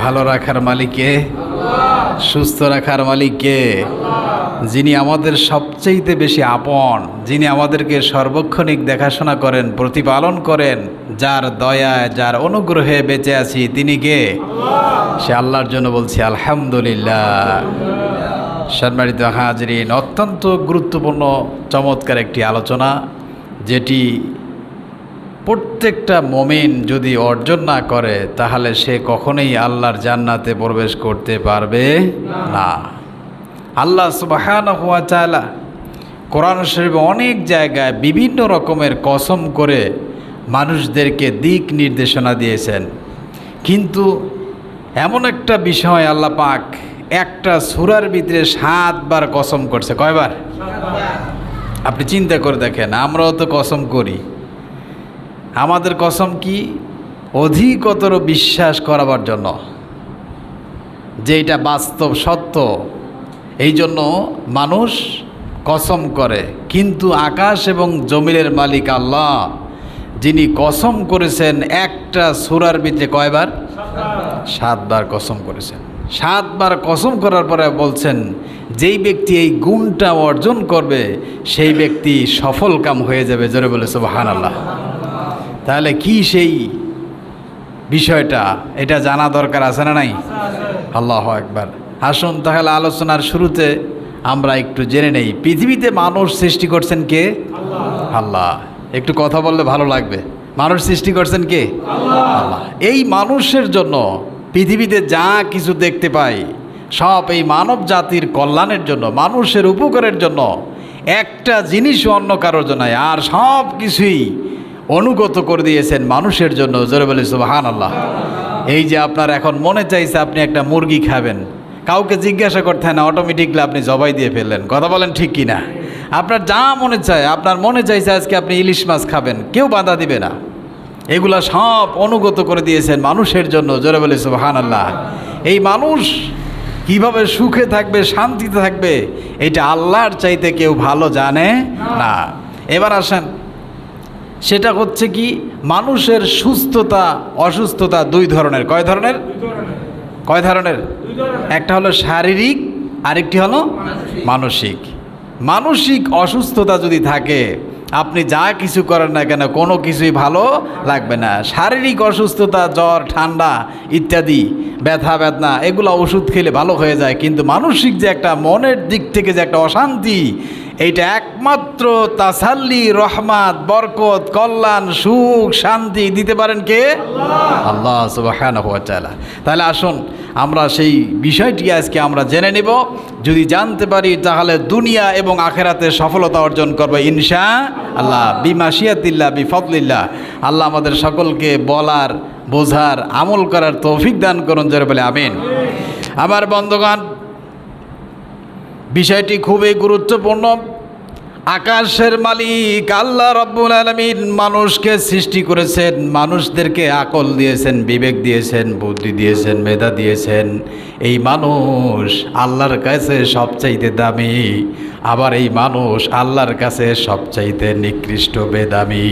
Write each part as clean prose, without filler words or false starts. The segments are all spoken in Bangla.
ভালো রাখার মালিককে, সুস্থ রাখার মালিককে, যিনি আমাদের সবচেয়ে বেশি আপন, যিনি আমাদেরকে সর্বক্ষণিক দেখাশোনা করেন, প্রতিপালন করেন, যার দয়ায় যার অনুগ্রহে বেঁচে আছি তিনি কে? সে আল্লাহর জন্য বলছি আলহামদুলিল্লাহ। সম্মানিত হাজরিন, অত্যন্ত গুরুত্বপূর্ণ চমৎকার একটি আলোচনা, যেটি প্রত্যেকটা মুমিন যদি অর্জন না করে তাহলে সে কখনোই আল্লাহর জান্নাতে প্রবেশ করতে পারবে না। আল্লাহ সুবহানাহু ওয়া তাআলা কোরআন শরীফে অনেক জায়গায় বিভিন্ন রকমের কসম করে মানুষদেরকে দিক নির্দেশনা দিয়েছেন, কিন্তু এমন একটা বিষয় আল্লাহ পাক একটা সূরার ভিতরে 7 বার কসম করছে। কয়বার? আপনি চিন্তা করে দেখেন, আমরাও তো কসম করি। আমাদের কসম কি? অধিকতর বিশ্বাস করাবার জন্য যে এটা বাস্তব সত্য, এই জন্য মানুষ কসম করে। কিন্তু আকাশ এবং জমিনের মালিক আল্লাহ, যিনি কসম করেছেন একটা সূরার ভিতরে কয়বার? 7 বার কসম করেছেন। 7 বার কসম করার পরে বলছেন যেই ব্যক্তি এই গুণটা অর্জন করবে সেই ব্যক্তি সফল কাম হয়ে যাবে। জোরে বলে সুবহানাল্লাহ। তাহলে কি সেই বিষয়টা, এটা জানা দরকার আছে না নাই? আল্লাহু আকবার। আসুন তাহলে আলোচনার শুরুতে আমরা একটু জেনে নেই, পৃথিবীতে মানুষ সৃষ্টি করছেন কে? আল্লাহ। একটু কথা বললে ভালো লাগবে। মানুষ সৃষ্টি করছেন কে? আল্লাহ। এই মানুষের জন্য পৃথিবীতে যা কিছু দেখতে পাই সব এই মানব জাতির কল্যাণের জন্য, মানুষের উপকারের জন্য। একটা জিনিসও অন্য কারোর জন্য, আর সব কিছুই অনুগত করে দিয়েছেন মানুষের জন্য। জোরে বলে সুবহানাল্লাহ। এই যে আপনার এখন মনে চাইছে আপনি একটা মুরগি খাবেন, কাউকে জিজ্ঞাসা করতে হয় না, অটোমেটিকলি আপনি জবাই দিয়ে ফেললেন। কথা বলেন ঠিক কি না? আপনার যা মনে চায়, আপনার মনে চাইছে আজকে আপনি ইলিশ মাছ খাবেন, কেউ বাধা দিবে না। এগুলা সব অনুগত করে দিয়েছেন মানুষের জন্য। জোরে বলে সুবহানাল্লাহ। এই মানুষ কিভাবে সুখে থাকবে, শান্তিতে থাকবে, এটা আল্লাহর চাইতে কেউ ভালো জানে না। এবার আসেন, সেটা হচ্ছে কি, মানুষের সুস্থতা অসুস্থতা 2 ধরনের। কয় ধরনের? কয় ধরনের? একটা হলো শারীরিক, আরেকটি হলো মানসিক। মানসিক অসুস্থতা যদি থাকে, আপনি যা কিছু করেন না কেন কোনো কিছুই ভালো লাগবে না। শারীরিক অসুস্থতা, জ্বর, ঠান্ডা ইত্যাদি, ব্যথা বেদনা, এগুলো ওষুধ খেলে ভালো হয়ে যায়। কিন্তু মানসিক যে একটা মনের দিক থেকে যে একটা অশান্তি, এইটা একমাত্র তাসাল্লি, রহমত, বরকত, কল্যাণ, সুখ, শান্তি দিতে পারেন কে? আল্লাহ সুবহানাহু ওয়া তাআলা। তাহলে আসুন আমরা সেই বিষয়টি আজকে আমরা জেনে নেব। যদি জানতে পারি তাহলে দুনিয়া এবং আখেরাতে সফলতা অর্জন করবে ইনশাআল্লাহ, বিমাশিয়াতিল্লাহ, বিফদলিল্লাহ। আল্লাহ আমাদের সকলকে বলার, বোঝার, আমল করার তৌফিক দান করুন। জোরে বলে আমিন। আমার বন্ধুগণ, বিষয়টি খুবই গুরুত্বপূর্ণ। আকাশের মালিক আল্লাহ রাব্বুল আলামিন মানুষকে সৃষ্টি করেছেন, মানুষদেরকে আকল দিয়েছেন, বিবেক দিয়েছেন, বুদ্ধি দিয়েছেন, মেধা দিয়েছেন। এই মানুষ আল্লাহর কাছে সবচাইতে দামি, আবার এই মানুষ আল্লাহর কাছে সবচাইতে নিকৃষ্ট, বেদামি।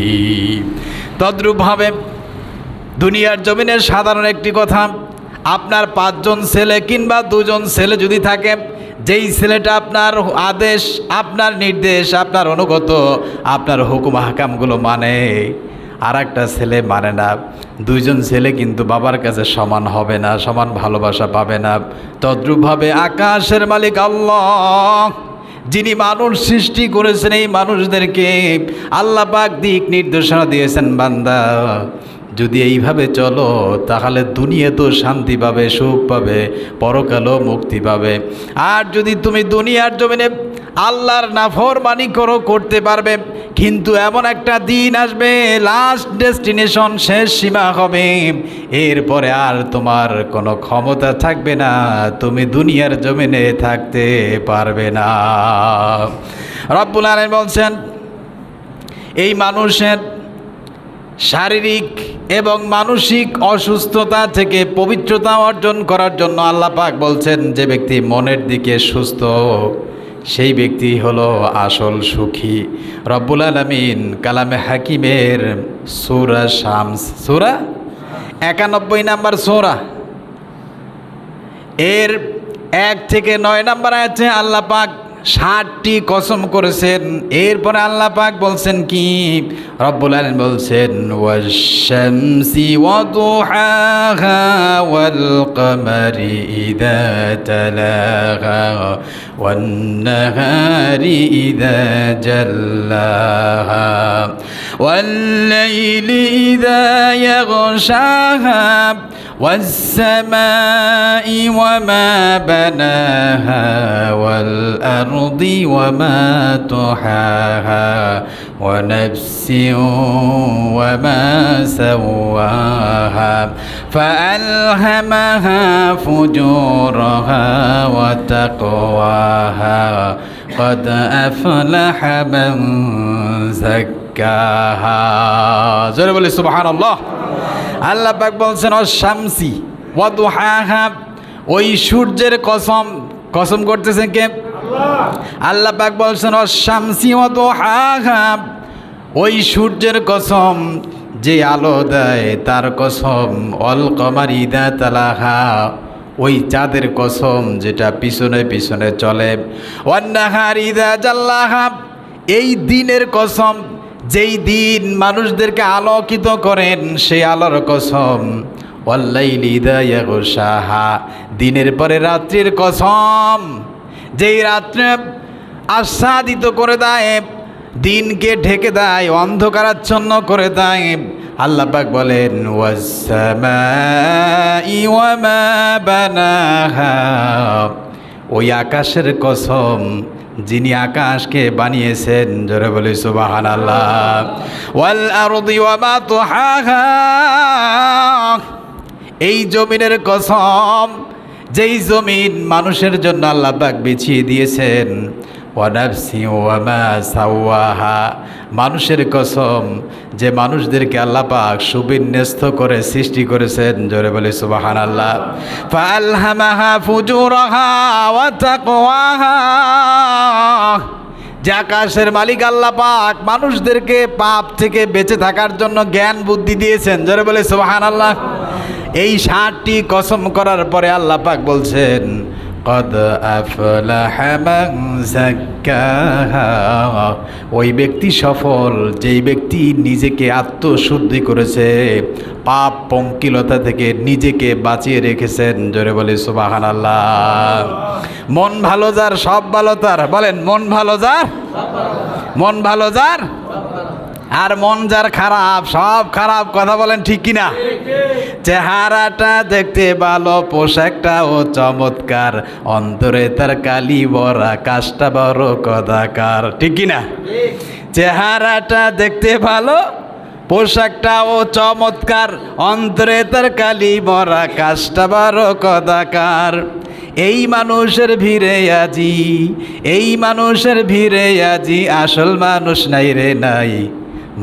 তদ্রূপভাবে দুনিয়ার জমিনের সাধারণ একটি কথা, আপনার 5 জন ছেলে কিংবা 2 জন ছেলে যদি থাকে, যেই ছেলেটা আপনার আদেশ, আপনার নির্দেশ, আপনার অনুগত, আপনার হুকুম হাকামগুলো মানে, আর একটা ছেলে মানে না, 2 জন ছেলে কিন্তু বাবার কাছে সমান হবে না, সমান ভালোবাসা পাবে না। তদ্রূপভাবে আকাশের মালিক আল্লাহ, যিনি মানুষ সৃষ্টি করেছেন, এই মানুষদেরকে আল্লাহ পাক দিক নির্দেশনা দিয়েছেন, বান্দা যদি এইভাবে চলো তাহলে দুনিয়া তো শান্তি পাবে, সুখ পাবে, পরকালও মুক্তি পাবে। আর যদি তুমি দুনিয়ার জমিনে আল্লাহর নাফরমানি করতে পারবে, কিন্তু এমন একটা দিন আসবে, লাস্ট ডেস্টিনেশন, শেষ সীমা হবে, এরপরে আর তোমার কোনো ক্ষমতা থাকবে না, তুমি দুনিয়ার জমিনে থাকতে পারবে না। রব্বুল আলামিন বলছেন, এই মানুষের শারীরিক এবং মানসিক অসুস্থতা থেকে পবিত্রতা অর্জন করার জন্য আল্লাহ পাক বলছেন, যে ব্যক্তি মনের দিকে সুস্থ সেই ব্যক্তি হলো আসল সুখী। রব্বুল আলামিন কালামে হাকিমের সূরা শামস, সূরা 91 নম্বর সূরা, এর 1 থেকে 9 নম্বর আয়াতে আল্লাহ পাক 60টি কসম করেছেন। এরপরে আল্লাহ পাক বলছেন কি, রব্বুল আলামিন বলছেন ওয়াশ-শামসি ওয়া দুহাহা ওয়াল কমারি ইযা তালাহা ওয়ান নাহারি ইযা জাল্লাহা ওয়াল লাইলি ইযা ইয়াগশাহা والسماء وما بناها والأرض وما طحاها ونفس وما سواها فألهمها فجورها وتقواها قد أفلح من زكاها জোরে বলি সুবহানাল্লাহ। আল্লাহ পাক বলছেন শামসি ওয়া দুহাহা, ওই সূর্যের কসম, কসম করতেছেন কে? আল্লাহ পাক বলছেন শামসি ওয়া দুহাহা, ওই সূর্যের কসম যে আলো দেয় তার কসম, অল কমারি ইযা তালাহা, ওই চাঁদের কসম যেটা পিছনে পিছনে চলে, ওয়ান নাহারি ইযা জাল্লাহা, এই দিনের কসম যেই দিন মানুষদেরকে আলোকিত করেন সেই আলোর কসম, ওয়াল্লাইলি ইযা ইয়াগশাহা, দিনের পরে রাত্রির কসম যেই রাত্রে আচ্ছাদিত করে দেয়, দিনকে ঢেকে দেয়, অন্ধকারাচ্ছন্ন করে দেয়। আল্লাহ পাক বলেন ওয়াস-সামাই ওয়া মা বানাহা, ওই আকাশের কসম যিনি আকাশকে বানিয়েছেন, জোরে বলি সুবহানাল্লাহ। ওয়াল আরদি ওয়া মা তুহাহা, এই জমিনের কসম যেই জমিন মানুষের জন্য আল্লাহ পাক বিছিয়ে দিয়েছেন। ওয়া নাফসি ওয়া মা সাওয়াহা, মানুষের কসম যে মানুষদেরকে আল্লাহ পাক সুবিন্যস্ত করে সৃষ্টি করেছেন, জোরে বলি সুবহানাল্লাহ। ফাআলহামাহা ফুজুরাহা ওয়া তাকওয়াহা, যে আকাশের মালিক আল্লাহ পাক মানুষদেরকে পাপ থেকে বেঁচে থাকার জন্য জ্ঞান বুদ্ধি দিয়েছেন, জোরে বলি সুবহানাল্লাহ। এই 60টি কসম করার পরে আল্লাহ পাক বলছেন কদ আফলাহা মান যাক্কাহা, ওই ব্যক্তি সফল যেই ব্যক্তি নিজেকে আত্মশুদ্ধি করেছে, পাপ পঙ্কিলতা থেকে নিজেকে বাঁচিয়ে রেখেছেন, জোরে বলি সুবহানাল্লাহ। মন ভালো যার সব ভালো তার, বলেন মন ভালো যার, মন ভালো যার, আর মন যার খারাপ সব খারাপ, কথা বলেন ঠিক কিনা? চেহারাটা দেখতে ভালো, পোশাকটাও চমৎকার, অন্তরে তার কালি ভরা, কাজটা বড় কদাকার, ঠিক কিনা? চেহারাটা দেখতে ভালো, পোশাকটাও চমৎকার, অন্তরে তার কালি ভরা, কাজটা বড় কদাকার। এই মানুষের ভিড়ে আজি, এই মানুষের ভিড়ে আজি, আসল মানুষ নাই রে নাই।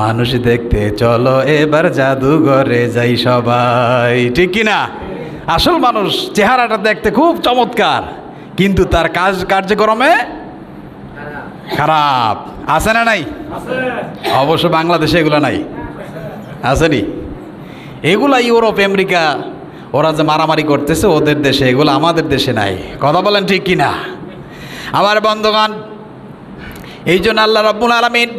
মানুষ দেখতে চলো এবার জাদুঘরে যাই সবাই, ঠিক কিনা? আসল মানুষ চেহারাটা দেখতে খুব চমৎকার, কিন্তু তার কার্যক্রমে খারাপ, আছে না নাই? অবশ্য বাংলাদেশে এগুলো নাই, আসেনি? এগুলা ইউরোপ আমেরিকা ওরা যে মারামারি করতেছে ওদের দেশে, এগুলো আমাদের দেশে নাই, কথা বলেন ঠিক কিনা? আমার বন্ধুগণ, এই জন্য আল্লাহ রাব্বুল আলামিন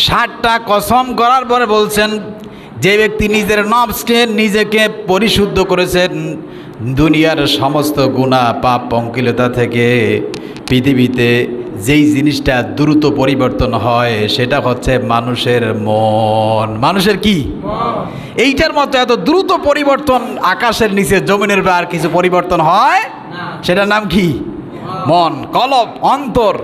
60টা কসম করার পরে বলছেন যে ব্যক্তি নিজের নফসকে নিজেকে পরিশুদ্ধ করেছেন দুনিয়ার সমস্ত গুনাহ পাপ পঙ্কিলতা থেকে, পৃথিবীতে যেই জিনিসটা দ্রুত পরিবর্তন হয় সেটা হচ্ছে মানুষের মন। মানুষের কি? এইটার মতো এত দ্রুত পরিবর্তন আকাশের নিচে জমিনের আর কিছু পরিবর্তন হয়, সেটার নাম কি? মন, কলব, অন্তর।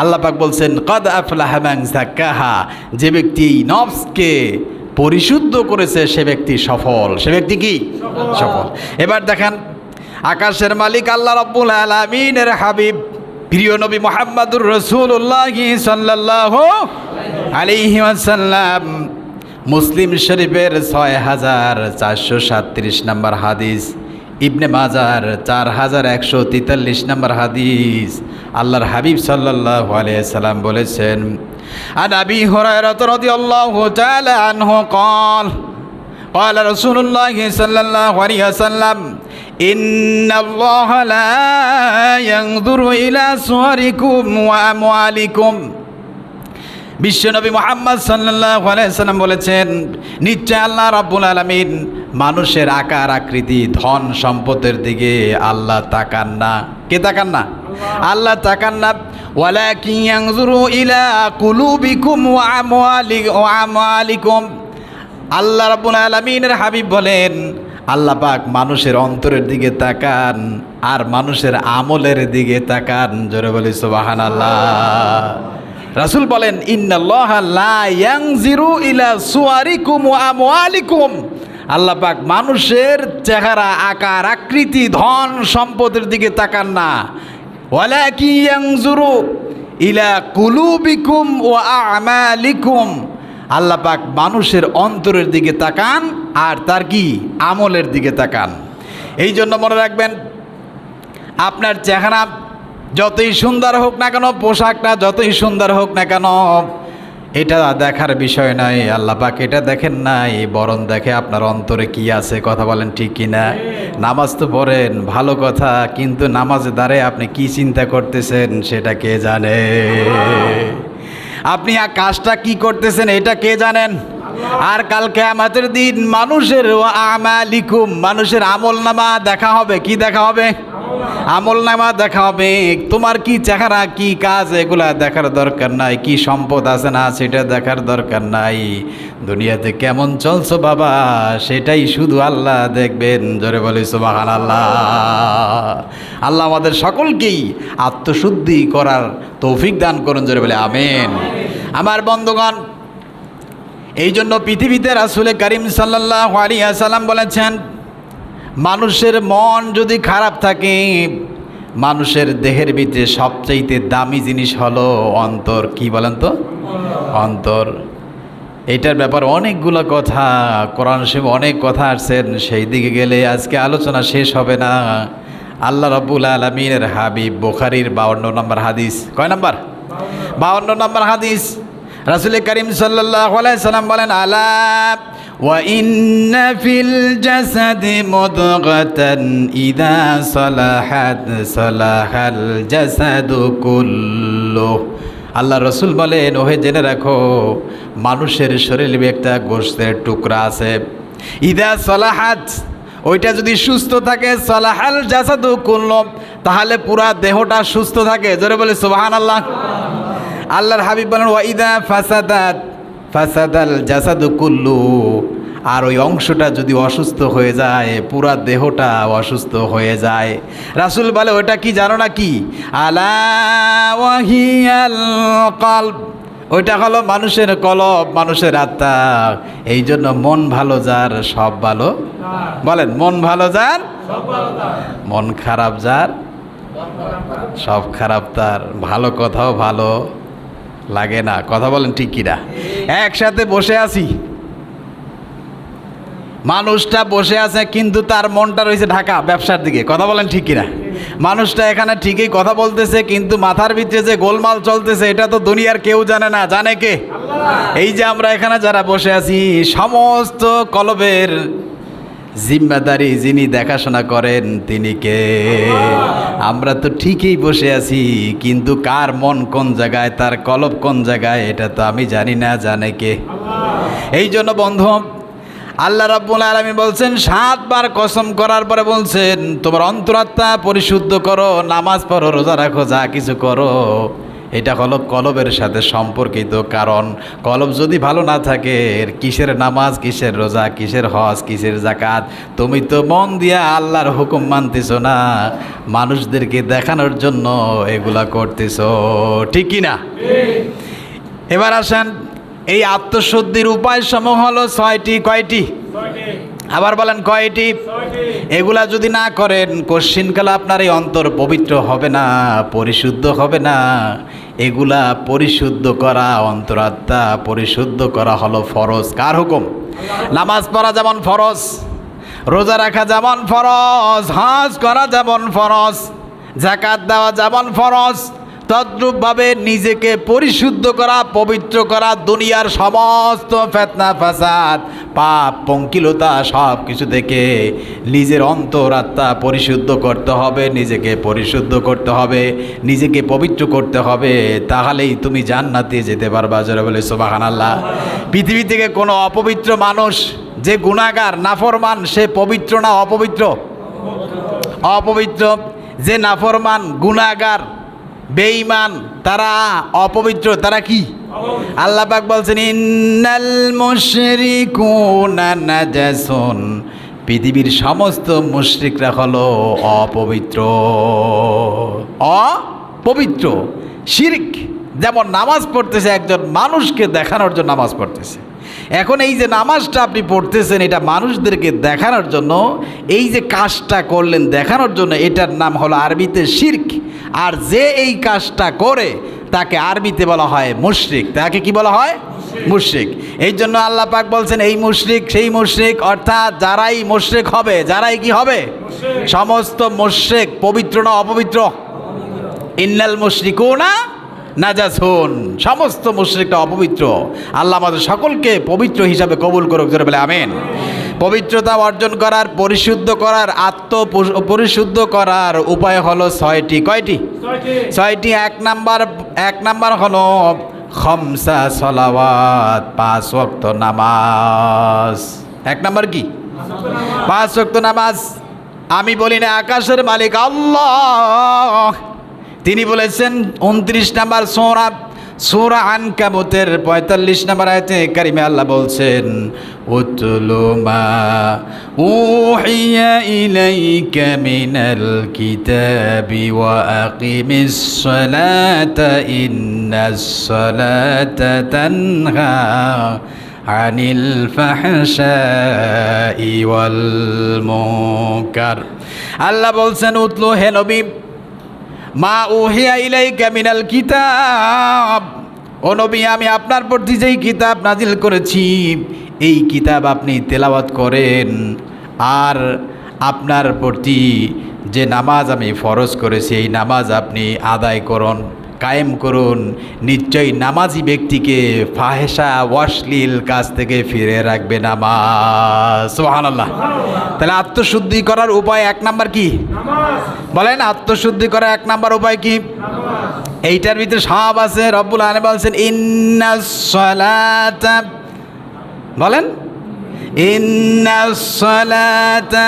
আল্লাহ পাক বলছেন কদ আফলাহা মান যাক্কাহা, যে ব্যক্তি নফসকে পরিশুদ্ধ করেছে সে ব্যক্তি সফল। সে ব্যক্তি কি? সফল। এবার দেখেন আকাশের মালিক আল্লাহ রাব্বুল আলামিনের হাবিব প্রিয় নবী মুহাম্মদুর রাসূলুল্লাহ সাল্লাল্লাহু আলাইহি ওয়াসাল্লাম মুসলিম শরীফের 6437 নম্বর হাদিস, ইবনে মাজার 4143 নম্বর হাদিস, আল্লাহর হাবিব সাল্লাল্লাহু আলাইহি সাল্লাম বলেছেন আন আবি হুরায়রা রাদিয়াল্লাহু তাআলা আনহু قال قال رسول الله صلى الله عليه وسلم ইন্নাল্লাহা লা ইয়ানজুরু ইলা সুওয়ারিকুম ওয়া আমওয়ালিকুম। বিশ্বনবী মুহাম্মদ সাল্লাল্লাহু আলাইহি সাল্লাম বলেছেন, নিশ্চয় আল্লাহ রাব্বুল আলামিন মানুষের আকার আকৃতি ধন সম্পদের দিকে আল্লাহ তাকান না। কে তাকান না? আল্লাহ তাকান না। ওয়ালাকিন ইয়ানজুরু ইলা কুলুবিকুম ওয়া আমওয়ালিকুম। আল্লাহ রাব্বুল আলামিনের হাবিব বলেন, আল্লাহ পাক মানুষের অন্তরের দিকে তাকান আর মানুষের আমলের দিকে তাকান। জোরে বলি সুবহানাল্লাহ। রাসূল বলেন, ইন্নাল্লাহা লা ইয়ানজিরু ইলা সুওয়ারিকুম ওয়া আমওয়ালিকুম। আল্লাহ পাক মানুষের চেহারা আকার আকৃতি ধন সম্পদের দিকে তাকান না। ওয়ালাকিন ইয়ানজুরু ইলা কুলুবিকুম ওয়া আমালিকুম। আল্লাহ পাক মানুষের অন্তরের দিকে তাকান আর তার কি আমলের দিকে তাকান। এই জন্য মনে রাখবেন, আপনার চেহারা যতই সুন্দর হোক না কেন, পোশাকটা যতই সুন্দর হোক না কেন, এটা দেখার বিষয় নয়। আল্লাহ পাক এটা দেখেন নাই, বরং দেখে আপনার অন্তরে কি আছে। কথা বলেন ঠিক কিনা? নামাজ তো পড়েন, ভালো কথা, কিন্তু নামাজে দাঁড়িয়ে আপনি কি চিন্তা করতেছেন সেটা কে জানে? আপনি কাজটা কি করতেছেন এটা কে জানেন? আর কাল কিয়ামতের দিন মানুষের আমালিকুম, মানুষের আমলনামা দেখা হবে। কি দেখা হবে? আমলনামা দেখা হবে। তোমার কি চেহারা, কি কাজ, এগুলা দেখার দরকার নাই। কি সম্পদ আছে না সেটা দেখার দরকার নাই। দুনিয়াতে কেমন চলছো বাবা, সেটাই শুধু আল্লাহ দেখবেন। জোরে বলি সুবহানাল্লাহ। আল্লাহ আমাদের সকলকেই আত্মশুদ্ধি করার তৌফিক দান করুন। জোরে বলি আমিন। আমার বন্ধুগণ, এই জন্য পৃথিবীতে রাসূল করিম সাল্লাল্লাহু আলাইহি ওয়াসাল্লাম বলেছেন, মানুষের মন যদি খারাপ থাকে, মানুষের দেহের ভিতরে সবচাইতে দামি জিনিস হলো অন্তর। কি বলেন তো? অন্তর। এইটার ব্যাপারে অনেকগুলো কথা কোরআন শরীফে অনেক কথা আসছেন, সেই দিকে গেলে আজকে আলোচনা শেষ হবে না। আল্লাহ রাব্বুল আলামিনের হাবিব বুখারীর 52 নম্বর হাদিস। কয় নম্বর? 52 নম্বর হাদিস। রাসূল করিম সাল্লাল্লাহু আলাইহি সাল্লাম বলেন, আলা ওয়া ইন্না ফিল জাসাদি মুদগাতান ইযা সালাহাত সালাহাল জাসাদু কুল্লু। আল্লাহ রসুল বলেন, ওহে জেনে রাখো, মানুষের শরীরে একটা গোশতের টুকরা আছে। ইযা সালাহাত, ওইটা যদি সুস্থ থাকে, সালাহাল জাসাদু কুল্লু, তাহলে পুরা দেহটা সুস্থ থাকে। জোরে বলে সুবহানাল্লাহ। আল্লাহর হাবিব বলেন, ওয়া ইযা ফাসাদাত ফাসাদাল জাসাদু কুল্লু, আর ওই অংশটা যদি অসুস্থ হয়ে যায়, পুরা দেহটা অসুস্থ হয়ে যায়। রাসূল বলে, ওটা কি জানো না? কি? আলা ওয়াহিয়াল কলব, ওইটা হলো মানুষের কলব, মানুষের আত্মা। এই জন্য মন ভালো যার সব ভালো। বলেন, মন ভালো যার সব ভালো তার, মন খারাপ যার সব খারাপ তার। ভালো কথাও ভালো লাগে না। কথা বলেন ঠিক কিনা? একসাথে বসে আছি, মানুষটা বসে আছে কিন্তু তার মনটা রয়েছে ঢাকা ব্যবসার দিকে। কথা বলেন ঠিক কিনা? মানুষটা এখানে ঠিকই কথা বলতেছে, কিন্তু মাথার ভিতরে যে গোলমাল চলতেছে এটা তো দুনিয়ার কেউ জানে না। জানে কে? এই যে আমরা এখানে যারা বসে আছি, সমস্ত কলবের জিম্মাদারি যিনি দেখাশোনা করেন তিনি কে? আমরা তো ঠিকই বসে আছি, কিন্তু কার মন কোন জায়গায়, তার কলব কোন জায়গায়, এটা তো আমি জানি না। জানে কে? এই জন্য বন্ধু, আল্লাহ রাব্বুল আলামিন বলছেন, 7 বার কসম করার পরে বলছেন, তোমার অন্তরাত্মা পরিশুদ্ধ করো, নামাজ পড়ো, রোজা রাখো, যা কিছু করো, এটা হলো কলবের সাথে সম্পর্কিত। কারণ কলব যদি ভালো না থাকে, কিসের নামাজ, কিসের রোজা, কিসের হজ, কিসের যাকাত? তুমি তো মন দিয়া আল্লাহর হুকুম মানতেছো না, মানুষদেরকে দেখানোর জন্য এগুলা করতেছো। ঠিক কি না? এবার আসেন, এই আত্মশুদ্ধির উপায় সমূহ হলো 6টি। কয়টি? আবার বলেন কয়টি? এগুলা যদি না করেন, কশ্চিনকালে আপনার এই অন্তর পবিত্র হবে না, পরিশুদ্ধ হবে না। এগুলা পরিশুদ্ধ করা, অন্তরাত্মা পরিশুদ্ধ করা হলো ফরজ। কার হুকুম? নামাজ পড়া যেমন ফরজ, রোজা রাখা যেমন ফরজ, হজ করা যেমন ফরজ, যাকাত দেওয়া যেমন ফরজ, তদ্রূপভাবে নিজেকে পরিশুদ্ধ করা, পবিত্র করা, দুনিয়ার সমস্ত ফিতনা ফাসাদ, পাপ পঙ্কিলতা সব কিছু থেকে নিজের অন্তরাত্মা পরিশুদ্ধ করতে হবে, নিজেকে পরিশুদ্ধ করতে হবে, নিজেকে পবিত্র করতে হবে, তাহলেই তুমি জান্নাতে যেতে পারবা। যারা বলে সুবহানাল্লাহ। পৃথিবী থেকে কোনো অপবিত্র মানুষ, যে গুনাহগার নাফরমান, সে পবিত্র না অপবিত্র? অপবিত্র। যে নাফরমান, গুনাহগার, বেঈমান, তারা অপবিত্র। তারা কি? আল্লাহ পাক বলছেন ইন্নাল মুশরিকুনা নাজাসুন, পৃথিবীর সমস্ত মুশরিকরা হলো অপবিত্র। অপবিত্র। শিরক। যেমন নামাজ পড়তেছে একজন মানুষকে দেখানোর জন্য নামাজ পড়তেছে, এখন এই যে নামাজটা আপনি পড়তেছেন এটা মানুষদেরকে দেখানোর জন্য, এই যে কাজটা করলেন দেখানোর জন্য, এটার নাম হলো আরবিতে শিরক। আর যে এই কাজটা করে তাকে আরবিতে বলা হয় মুশরিক। তাকে কি বলা হয়? মুশরিক। এই জন্য আল্লাহ পাক বলছেন এই মুশরিক সেই মুশরিক, অর্থাৎ যারাই মুশরিক হবে, যারাই কি হবে? সমস্ত মুশরিক পবিত্র না অপবিত্র? ইন্নাল মুশরিকুনা নাজাসুন, সমস্ত মুশরিকটা অপবিত্র। আল্লাহ আমাদের সকলকে পবিত্র হিসাবে কবুল করুক। জোরে বলে আমিন। পবিত্রতা অর্জন করার, পরিশুদ্ধ করার, পরিশুদ্ধ করার উপায় হলো ছয়টি। কয়টি? ছয়টি। এক নাম্বার হলো খামসা সালাওয়াত, 5 ওয়াক্ত নামাজ। এক নাম্বার কি? 5 ওয়াক্ত নামাজ। আমি বলি না, আকাশের মালিক আল্লাহ তিনি বলেছেন 29 নম্বর সূরা আনকাবুতের 45 নম্বর আয়াতে কারিমে আল্লাহ বলছেন উতলু মা উহিয়া ইলাইকা মিনাল কিতাবি ওয়া আকিমিস সালাতা ইন্নাস সালাতা তানহা আনিল ফাহশাই ওয়াল মুনকার। আল্লাহ বলছেন উতলু, হে নবী, মা উহিয়া ইলাইকা মিনাল কিতাব, ও নবী আমি আপনার প্রতি যেই কিতাব নাজিল করেছি এই কিতাব আপনি তেলাওয়াত করেন, আর আপনার প্রতি যে নামাজ আমি ফরজ করেছি এই নামাজ আপনি আদায় করুন, কায়েম করুন। নিশ্চয়ই নামাজি ব্যক্তিকে ফাহেসা অশ্লীল কাজ থেকে ফিরে রাখবে নামাজ। সুবহানাল্লাহ। তাহলে আত্মশুদ্ধি করার উপায় 1 নাম্বার কি? বলেন, আত্মশুদ্ধি করার 1 নাম্বার উপায় কি? এইটার ভিতরে সব আছে। রব্বুল আলামিন বলছেন ইন্নাস সালাতা, বলেন ইন্নাস সালাতা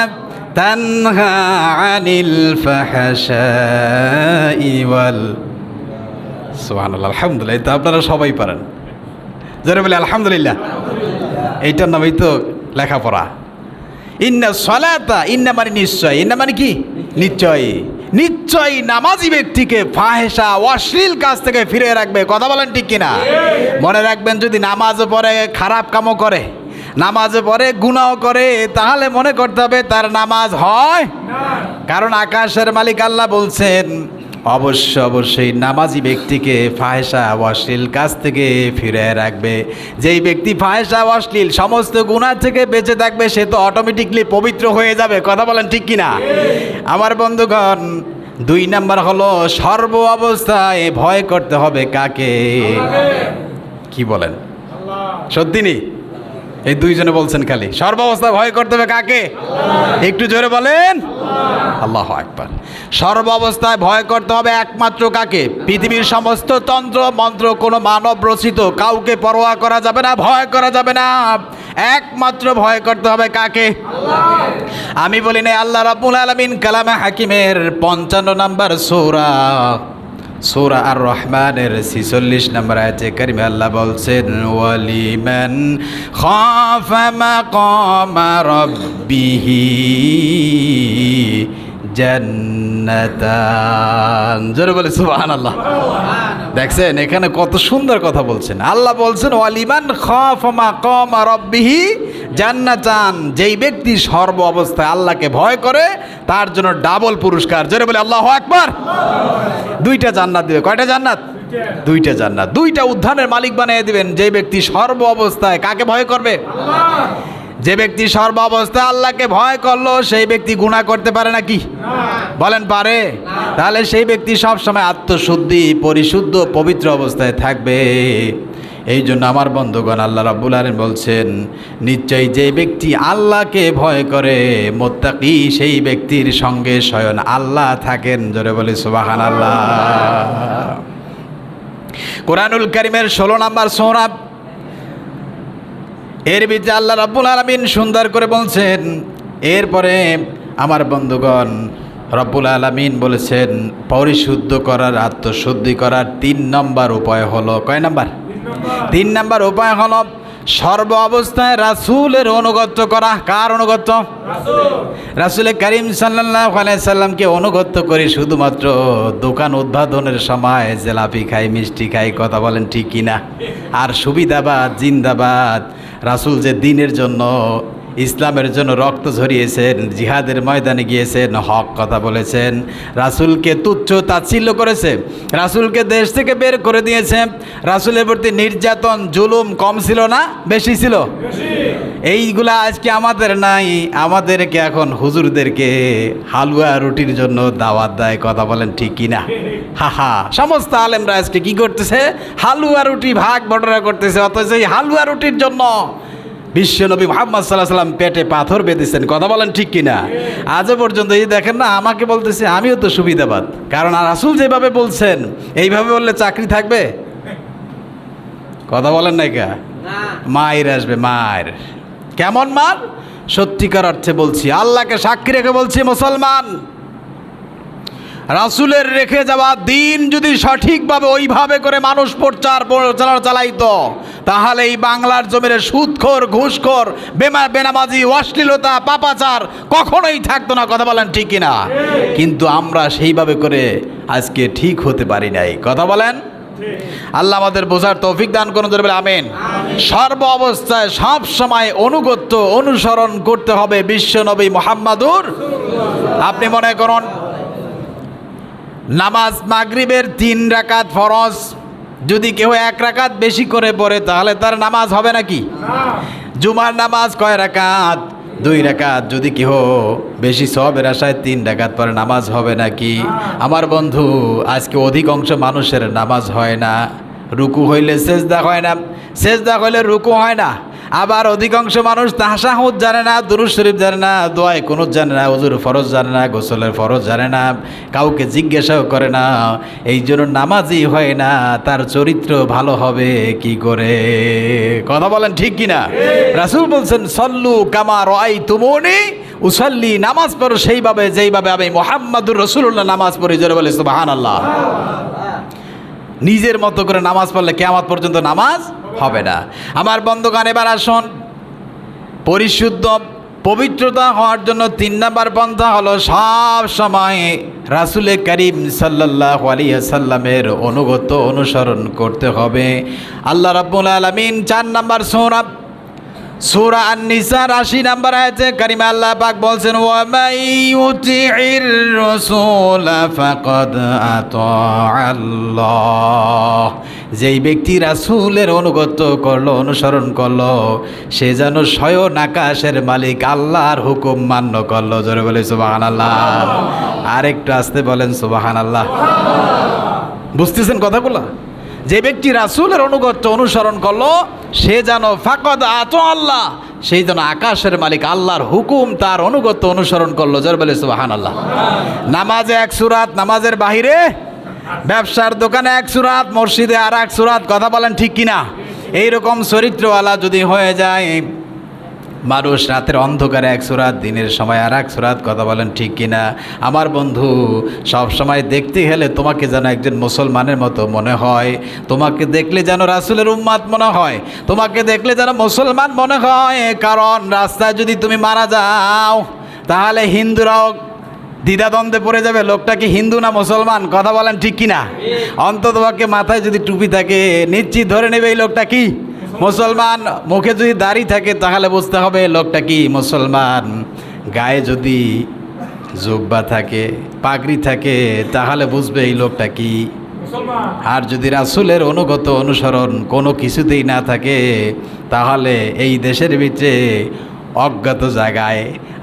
তানহা আনিল ফাহশাই ওয়াল। সুবহানাল্লাহ। আলহামদুলিল্লাহ। এটা আপনারা সবাই পারেন। যারা বলে আলহামদুলিল্লাহ, এইটার নামই তো লেখাপড়া। ইন্না সালাতা, ইন্না মানে নিশ্চয়, ইন্না মানে কি? নিশ্চয়। নিশ্চয়ই নামাজি ব্যক্তিকে ফাহেসা অশ্লীল কাজ থেকে ফিরে রাখবে। কথা বলেন ঠিক কিনা? মনে রাখবেন, যদি নামাজও পড়ে খারাপ কামও করে, নামাজও পড়ে গুনাহও করে, তাহলে মনে করতে হবে তার নামাজ হয় না। কারণ আকাশের মালিক আল্লাহ বলছেন অবশ্যই নামাজি ব্যক্তিকে ফাহেসা অশ্লীল কাজ থেকে ফিরে রাখবে। যেই ব্যক্তি ফাহেসা অশ্লীল সমস্ত গুনাহ থেকে বেঁচে থাকবে সে তো অটোমেটিকলি পবিত্র হয়ে যাবে। কথা বলেন ঠিক কিনা? আমার বন্ধুগণ, 2 নাম্বার হলো সর্ব অবস্থায় ভয় করতে হবে কাকে? কি বলেন? সত্যি নি? এই 2 জনে বলছেন খালি সর্বাবস্থায় ভয় করতে হবে কাকে? একটু জোরে বলেন। আল্লাহু আকবার। সর্বাবস্থায় ভয় করতে হবে একমাত্র কাকে? পৃথিবীর সমস্ত তন্ত্র মন্ত্র কোনো মানব রচিত কাউকে পরোয়া করা যাবে না, ভয় করা যাবে না। একমাত্র ভয় করতে হবে কাকে? আমি বলি না, আল্লাহ রাব্বুল আলামিন কালামে হাকিমের 55 নম্বর সূরা আর রহমানের 46 নম্বর আয়াতে কারিমে আল্লাহ বলছেন ওয়ালিমান খাফা মাকামা রাব্বিহি জান্নাতান। জোরে বলে সুবহানাল্লাহ। দেখছেন এখানে কত সুন্দর কথা বলছেন। আল্লাহ বলছেন ওয়ালিমান খাফা মাকামা রাব্বিহি জান্নাতান, যেই ব্যক্তি সর্ব অবস্থায় আল্লাহকে ভয় করে তার জন্য ডাবল পুরস্কার। জোরে বলে আল্লাহু আকবার। 2টা জান্নাত দিবে। কয়টা জান্নাত? 2টা জান্নাত। 2টা উদ্যানের মালিক বানিয়ে দিবেন যে ব্যক্তি সর্ব অবস্থায় কাকে ভয় করবে? আল্লাহ। যে ব্যক্তি সর্ব অবস্থায় আল্লাহকে ভয় করলো সেই ব্যক্তি গুনাহ করতে পারে নাকি? বলেন পারে? তাহলে সেই ব্যক্তি সব সময় আত্মশুদ্ধি, পরিশুদ্ধ, পবিত্র অবস্থায় থাকবে। এই জন্য আমার বন্ধুগণ, আল্লাহ রাব্বুল আলামিন বলছেন, নিশ্চয়ই যে ব্যক্তি আল্লাহকে ভয় করে মুত্তাকি, সেই ব্যক্তির সঙ্গে স্বয়ং আল্লাহ থাকেন। জোরে বলি সুবহানাল্লাহ। কোরআনুল কারীমের 16 নম্বর সূরা, এর ভিতরে আল্লাহ রাব্বুল আলামিন সুন্দর করে বলছেন। এরপরে আমার বন্ধুগণ, রব্বুল আলামিন বলেছেন পরিশুদ্ধ করার, আত্মশুদ্ধি করার 3 নম্বর উপায় হলো, কয় নাম্বার? 3 নম্বর উপায় হলো সর্ব অবস্থায় রাসূলের অনুগত করা। কার অনুগত? রাসূল করিম সাল্লাল্লাহু আলাইহি সাল্লামকে অনুগত করি শুধুমাত্র দোকান উদ্বোধনের সময় জিলাপি খাই, মিষ্টি খাই, কথা বলেন ঠিক কিনা? আর সুবিধাবাদ জিন্দাবাদ। রাসূল যে দ্বীনের জন্য, ইসলামের জন্য রক্ত ঝরিয়েছেন, জিহাদের ময়দানে গিয়েছেন, হক কথা বলেছেন, রাসূলকে তুচ্ছ তাচ্ছিল্য করেছে, রাসূলকে দেশ থেকে বের করে দিয়েছে, রাসূলের প্রতি নির্যাতন জুলুম কম ছিল না, বেশি ছিল? এইগুলা আজকে আমাদের নাই। আমাদেরকে এখন হুজুরদেরকে হালুয়া রুটির জন্য দাওয়াত দেয়, কথা বলেন ঠিক কিনা? হা সমস্ত আলেমরা আজকে কি করতেছে? হালুয়া রুটি ভাগ বটরা করতেছে, অথচ এই হালুয়া রুটির জন্য বিশ্বনবী মুহাম্মদ সাল্লাল্লাহু আলাইহি ওয়াসাল্লাম পেটে পাথর বেঁধেছেন, কথা বলেন ঠিক কিনা? আজও পর্যন্ত এই দেখেন না, আমাকে বলতেছে আমিও তো সুবিধাবাদ, কারণ রাসূল যেভাবে বলছেন এইভাবে বললে চাকরি থাকবে? কথা বলেন নাই কা? মায়ের আসবে, মায়ের। কেমন মার? সত্যিকার অর্থে বলছি, আল্লাহকে সাক্ষী রেখে বলছি, মুসলমান, রাসূলের রেখে যাওয়া দিন যদি সঠিকভাবে ওইভাবে করে মানুষ প্রচার চালাইতো, তাহলে এই বাংলার জমিনে সুদখোর, ঘুষখোর, বেনামাজি, অশ্লীলতা, পাপাচার কখনোই থাকতো না, কথা বলেন ঠিক কিনা? কিন্তু আমরা সেইভাবে করে আজকে ঠিক হতে পারি নাই, কথা বলেন। আল্লাহ আমাদের বোঝার তৌফিক দান করুন, বলে আমিন। সর্ব অবস্থায় সব সময় অনুগত্য, অনুসরণ করতে হবে বিশ্বনবী মুহাম্মাদুর। আপনি মনে করুন নামাজ মাগরিবের 3 রাকাত ফরজ, যদি কেউ 1 রাকাত বেশি করে পড়ে তাহলে তার নামাজ হবে নাকি? জুমার নামাজ কয় রাকাত? 2 রাকাত। যদি কেউ বেশি সওয়াবের আশায় 3 রাকাত পড়ে নামাজ হবে নাকি? আমার বন্ধু, আজকে অধিকাংশ মানুষের নামাজ হয় না, রুকু হইলে সেজদা হয় না, সেজদা হইলে রুকু হয় না। আবার অধিকাংশ মানুষ তাশাহুদ জানে না, দুরূদ শরীফ জানে না, দোয়ায়ে কুনুত জানে না, ওযুর ফরজ জানে না, গোসলের ফরজ জানে না, কাউকে জিজ্ঞাসাও করে না। এই জন্য নামাজই হয় না, তার চরিত্র ভালো হবে কি করে? কথা বলেন ঠিক কিনা? রাসূল বলছেন সল্লু কামা রাআইতুমুনি উসাল্লি, নামাজ পড়ো সেইভাবে যেইভাবে আমি মুহাম্মাদুর রাসূলুল্লাহ নামাজ পড়ি। জোরে বলে সুবহানাল্লাহ। নিজের মতো করে নামাজ পড়লে কিয়ামত পর্যন্ত নামাজ হবে না। আমার বন্ধুগণ, এবার আসুন, পরিশুদ্ধ পবিত্রতা হওয়ার জন্য 3 নম্বর পন্থা হলো সব সময় রাসূল করিম সাল্লাল্লাহু আলাইহি ওয়াসাল্লামের অনুগত, অনুসরণ করতে হবে। আল্লাহ রাব্বুল আলামিন 4 নম্বর সূরা আন-নিসার 80 নম্বর আয়াতে কারিমা আল্লাহ পাক বলছেন, ওয়া মান ইউতি'ইর রাসূল ফাকাদ আতা'আল্লাহ, যেই ব্যক্তি রাসূলের অনুগত করলো, অনুসরণ করলো, সে যেন স্বয়ং আকাশের মালিক আল্লাহর হুকুম মান্য করলো। জোরে বলে সুবহানাল্লাহ। আরেকটু আস্তে বলেন সুবহানাল্লাহ। বুঝতেছেন কথাগুলো? যে ব্যক্তি রাসূলের অনুগত, অনুসরণ করলো, সে যেন ফাকাদ আতা'আল্লাহ, সেই যেন আকাশের মালিক আল্লাহর হুকুম তার অনুগত, অনুসরণ করলো। জোরে বলে সুবহানাল্লাহ। নামাজে 1 সূরাত, নামাজের বাহিরে, ব্যবসার দোকানে 1 সূরাত, মসজিদে আর 1 সূরাত, কথা বলেন ঠিক কিনা? এইরকম চরিত্রওয়ালা যদি হয়ে যায় মানুষ, রাতের অন্ধকারে 1 সূরাত, দিনের সময় আর 1 সূরাত, কথা বলেন ঠিক কিনা? আমার বন্ধু, সব সময় দেখতে হলে তোমাকে যেন একজন মুসলমানের মতো মনে হয়, তোমাকে দেখলে যেন রাসূলের উম্মত মনে হয়, তোমাকে দেখলে যেন মুসলমান মনে হয়। কারণ রাস্তায় যদি তুমি মারা যাও তাহলে হিন্দুরাও দ্বিধাদ্বন্দ্বে পড়ে যাবে, লোকটা কি হিন্দু না মুসলমান, কথা বলেন ঠিক কিনা? অন্ততপক্ষে মাথায় যদি টুপি থাকে নিশ্চিত ধরে নেবে এই লোকটা কি মুসলমান। মুখে যদি দাড়ি থাকে তাহলে বুঝতে হবে লোকটা কি মুসলমান। গায়ে যদি জুব্বা থাকে, পাগড়ি থাকে, তাহলে বুঝবে এই লোকটা কি মুসলমান। আর যদি রাসূলের অনুগত, অনুসরণ কোনো কিছুতেই না থাকে, তাহলে এই দেশের ভিতরে অজ্ঞাত জায়গায়,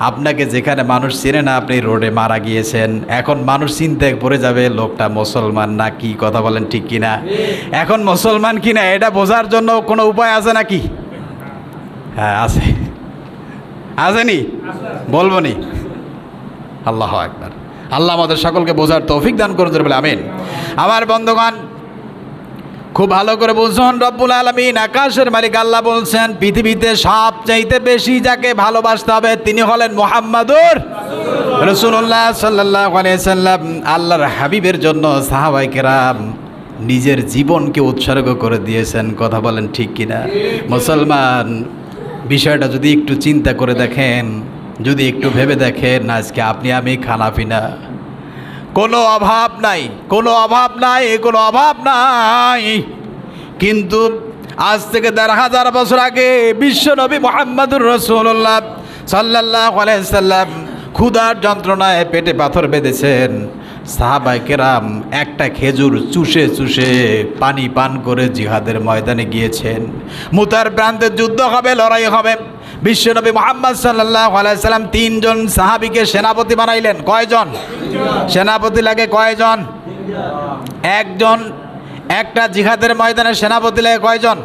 আপনাকে যেখানে মানুষ চেনে না আপনি রোডে মারা গিয়েছেন, এখন মানুষ চিন্তায় পড়ে যাবে লোকটা মুসলমান না কি, কথা বলেন ঠিক কিনা? এখন মুসলমান কিনা এটা বোঝার জন্য কোনো উপায় আছে নাকি? হ্যাঁ আছে, আসেনি? বলবো নি? আল্লাহু আকবার। আল্লাহ আমাদের সকলকে বোঝার তৌফিক দান করুন বলে আমিন। আমার বন্ধুগণ, খুব ভালো করে বুঝুন, রব্বুল আলামিন আকাশের মালিক আল্লাহ বলছেন পৃথিবীতে সবচাইতে বেশি যাকে ভালোবাসতে হবে তিনি হলেন মুহাম্মাদুর রাসূলুল্লাহ সাল্লাল্লাহু আলাইহি সাল্লাম। আল্লাহর হাবিবের জন্য সাহাবায়ে কেরাম নিজের জীবনকে উৎসর্গ করে দিয়েছেন, কথা বলেন ঠিক কিনা? মুসলমান, বিষয়টা যদি একটু চিন্তা করে দেখেন, যদি একটু ভেবে দেখেন, আজকে আপনি আমি খানা পিনা কোনো অভাব নাই, কোনো অভাব নাই, কোনো অভাব নাই, কিন্তু আজ থেকে ১৫০০ বছর আগে বিশ্বনবী মুহাম্মদুর রাসূলুল্লাহ সাল্লাল্লাহু আলাইহি সাল্লাম ক্ষুধার যন্ত্রণায় পেটে পাথর বেঁধেছেন। সাহাবায়ে কেরাম একটা খেজুর চুষে চুষে পানি পান করে জিহাদের ময়দানে গিয়েছেন। মুতার প্রান্তে যুদ্ধ হবে, লড়াই হবে। বিশ্বনবী মুহাম্মদ সাল্লাল্লাহু আলাইহি সাল্লাম ৩ জন সাহাবীকে সেনাপতি বানাইলেন। কয়জন সেনাপতি লাগে? কয়জন? একজন। একটা জিহাদের ময়দানে সেনাপতি লাগে কয়জন?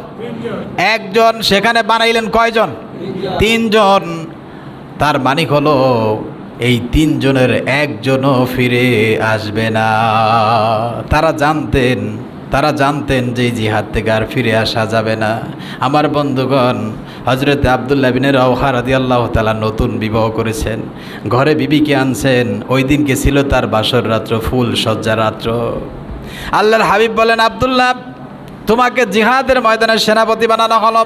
একজন। সেখানে বানাইলেন কয়জন? ৩ জন। তার মানে হলো এই ৩ জনের একজনও ফিরে আসবে না। তারা জানতেন যে জিহাদ থেকে আর ফিরে আসা যাবে না। আমার বন্ধুগণ, হযরত আব্দুল্লাহ বিন রাওহা রাদিয়াল্লাহু তাআলা নতুন বিবাহ করেছেন, ঘরে বিবিকে আনছেন। ওই দিনকে ছিল তার বাসর রাত্র, ফুল সজ্জা রাত্র। আল্লাহর হাবিব বলেন, আব্দুল্লাহ, তোমাকে জিহাদের ময়দানে সেনাপতি বানানো হলো।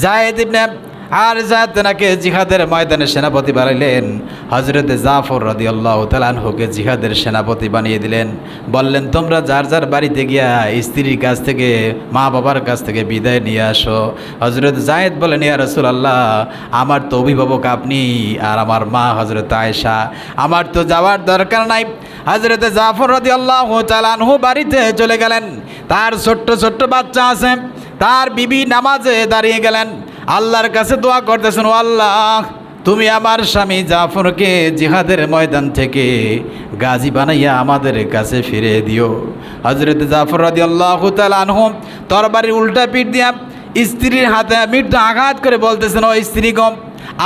যায়েদ ইবনে হারিসা তেনাকে জিহাদের ময়দানে সেনাপতি বানাইলেন। হযরত জাফর রাদিয়াল্লাহু তাআলা আনহুকে জিহাদের সেনাপতি বানিয়ে দিলেন। বললেন, তোমরা যার যার বাড়িতে গিয়া স্ত্রীর কাছ থেকে, মা বাবার কাছ থেকে বিদায় নিয়ে আসো। হযরত যায়েদ বলেন, ইয়া রাসূলুল্লাহ, আমার তো অভিভাবক আপনি আর আমার মা হযরত আয়েশা, আমার তো যাওয়ার দরকার নাই। হযরত জাফর রাদিয়াল্লাহু তাআলা আনহু বাড়িতে চলে গেলেন। তার ছোট্ট ছোট্ট বাচ্চা আছে, তার বিবি নামাজে দাঁড়িয়ে গেলেন, আল্লাহর কাছে দোয়া করতেছেন, ও আল্লাহ, তুমি আমার স্বামী জাফরকে জিহাদের ময়দান থেকে গাজী বানাইয়া আমাদের কাছে ফিরে দিও। হযরত জাফর রাদিয়াল্লাহু তাআলা আনহু তরবারির উল্টা পিঠ দিয়া স্ত্রীর হাতে মৃত্যু আঘাত করে বলতেছেন, ও স্ত্রীগণ,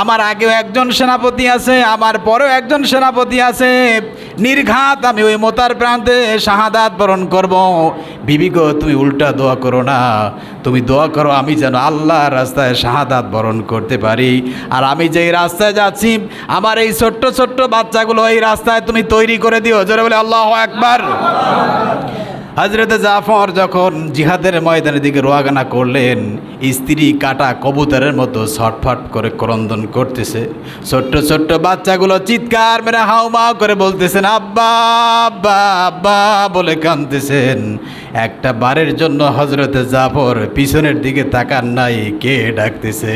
আমার আগেও একজন সেনাপতি আছে, আমার পরেও একজন সেনাপতি আছে, নির্ঘাত আমি ওই মোতার প্রান্তে শাহাদাত বরণ করব। বিবি গো, তুমি উল্টা দোয়া করো না, তুমি দোয়া করো আমি যেন আল্লাহর রাস্তায় শাহাদাত বরণ করতে পারি। আর আমি যেই রাস্তায় যাচ্ছি, আমার এই ছোট্ট ছোট্ট বাচ্চাগুলো এই রাস্তায় তুমি তৈরি করে দিও। জোরে বলে আল্লাহু আকবার। হযরত জাফর যখন জিহাদের ময়দানের দিকে রওনা করলেন, স্ত্রী কাটা কবুতরের মতো ছটফট করে ক্রন্দন করতেছে। ছোট্ট ছোট্ট বাচ্চাগুলো চিৎকার মেরে হাউমাউ করে বলতেছেন, আব্বা আব্বা আব্বা বলে কাঁদতেছেন। একটা বারের জন্য হযরত জাফর পিছনের দিকে তাকান নাই, কে ডাকতেছে।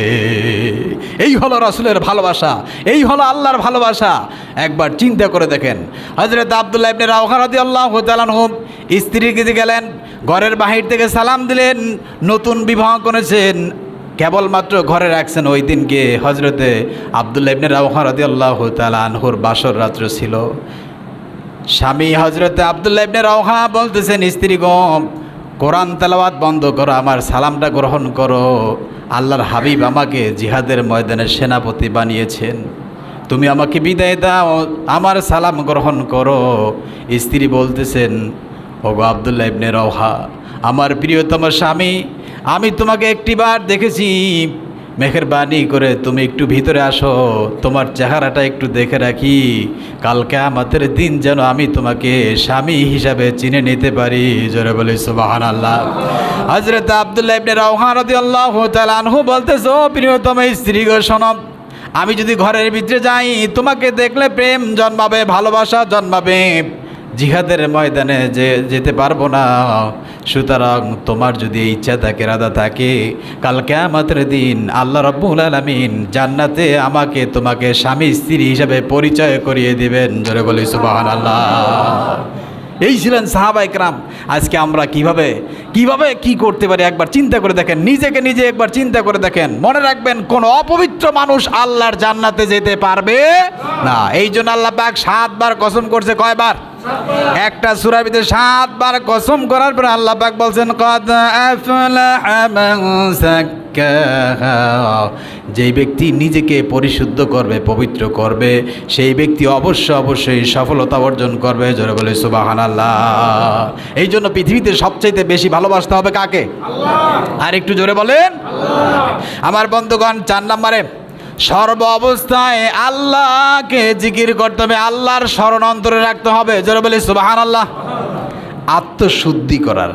এই হলো রাসূলের ভালোবাসা, এই হলো আল্লাহর ভালোবাসা। একবার চিন্তা করে দেখেন, হযরত আব্দুল্লাহ ইবনে রাওহা রাদিয়াল্লাহু তাআলা আনহু স্ত্রীর কাছে গেলেন, ঘরের বাহির থেকে সালাম দিলেন। নতুন বিবাহ করেছেন, কেবলমাত্র ঘরে রাখছেন। ওই দিনকে হযরতে আব্দুল্লাহ ইবনে রাওহা রাদিয়াল্লাহু তাআলা আনহুর বাসর রাত্র ছিল। স্বামী হযরতে আব্দুল্লাহ ইবনে রাওহা বলতেছেন, স্ত্রীগণ, কোরআন তেলাওয়াত বন্ধ করো, আমার সালামটা গ্রহণ করো। আল্লাহর হাবিব আমাকে জিহাদের ময়দানে সেনাপতি বানিয়েছেন, তুমি আমাকে বিদায় দাও, আমার সালাম গ্রহণ করো। স্ত্রী বলতেছেন, ওগো আব্দুল্লাহ ইবনে রাওহা, আমার প্রিয়তম স্বামী, আমি তোমাকে একটিবার দেখেছি, মেহেরবানি করে তুমি একটু ভিতরে আসো, তোমার চেহারাটা একটু দেখে রাখি, কাল কিয়ামতের দিন যেন আমি তোমাকে স্বামী হিসাবে চিনে নিতে পারি। জোরে বলি সুবহানাল্লাহ। হযরত আব্দুল্লাহ ইবনে রাওহা রাদিয়াল্লাহু তাআলা আনহু বলতেছে, ও প্রিয়তম স্ত্রী গো, শোনো, আমি যদি ঘরের ভিতরে যাই, তোমাকে দেখলে প্রেম জন্মাবে, ভালোবাসা জন্মাবে, জিহাদের ময়দানে যেতে পারবো না। সুতরাং তোমার যদি ইচ্ছা থাকে, ইরাদা থাকে, কাল কিয়ামতের দিন আল্লাহ রাব্বুল আলামিন জান্নাতে আমাকে তোমাকে স্বামী স্ত্রী হিসাবে পরিচয় করিয়ে দিবেন। জোরে বলি সুবহানাল্লাহ। এই ছিলেন সাহাবায়ে কেরাম। আজকে আমরা কিভাবে কি করতে পারি একবার চিন্তা করে দেখেন, নিজেকে নিজে একবার চিন্তা করে দেখেন। মনে রাখবেন, কোন অপবিত্র মানুষ আল্লাহর জান্নাতে যেতে পারবে না। এই জন্য আল্লাহ পাক 7 বার কসম করছে। কয়বার? একটা সূরার ভিতরে 7 বার কসম করার পরে আল্লাহ পাক বলছেন কদ আফলাহা মান যাক্কাহা, যেই ব্যক্তি নিজেকে পরিশুদ্ধ করবে, পবিত্র করবে, সেই ব্যক্তি অবশ্যই সফলতা অর্জন করবে। জোরে বলে সুবহানাল্লাহ। এই জন্য পৃথিবীতে সবচাইতে বেশি ভালোবাসতে হবে কাকে? আল্লাহ। আর একটু জোরে বলেন আল্লাহ। আমার বন্ধুগণ, 4 নম্বরে সর্ব অবস্থায় আল্লাহকে জিকির করতে হবে, আল্লাহর স্মরণ অন্তরে রাখতে হবে। জোরে বলি সুবহানাল্লাহ। আত্মশুদ্ধি করার,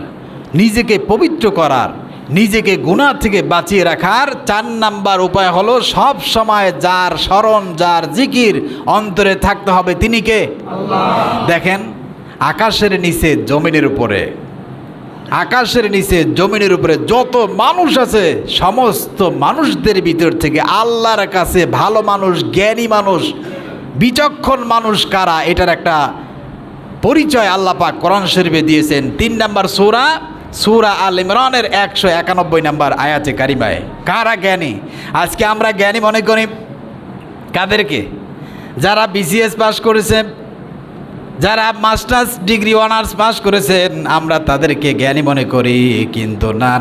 নিজেকে পবিত্র করার, নিজেকে গুনাহ থেকে বাঁচিয়ে রাখার 4 নাম্বার উপায় হলো সব সময় যার স্মরণ, যার জিকির অন্তরে থাকতে হবে, তিনি কে? আল্লাহ। দেখেন, আকাশের নিচে জমিনের উপরে, আকাশের নিচে জমিনের উপরে যত মানুষ আছে, সমস্ত মানুষদের ভিতর থেকে আল্লাহর কাছে ভালো মানুষ, জ্ঞানী মানুষ, বিচক্ষণ মানুষ কারা, এটার একটা পরিচয় আল্লাহ পাক কোরআন শরীফে দিয়েছেন। 3 নম্বর সূরা আল ইমরানের 191 নম্বর আয়াতে কারিমায়। কারা জ্ঞানী? আজকে আমরা জ্ঞানী মনে করি কাদেরকে? যারা বিসিএস পাস করেছে, যারা মাস্টার্স ডিগ্রি অনার্স পাস করেছেন, আমরা তাদেরকে জ্ঞানী মনে করি। কিন্তু না,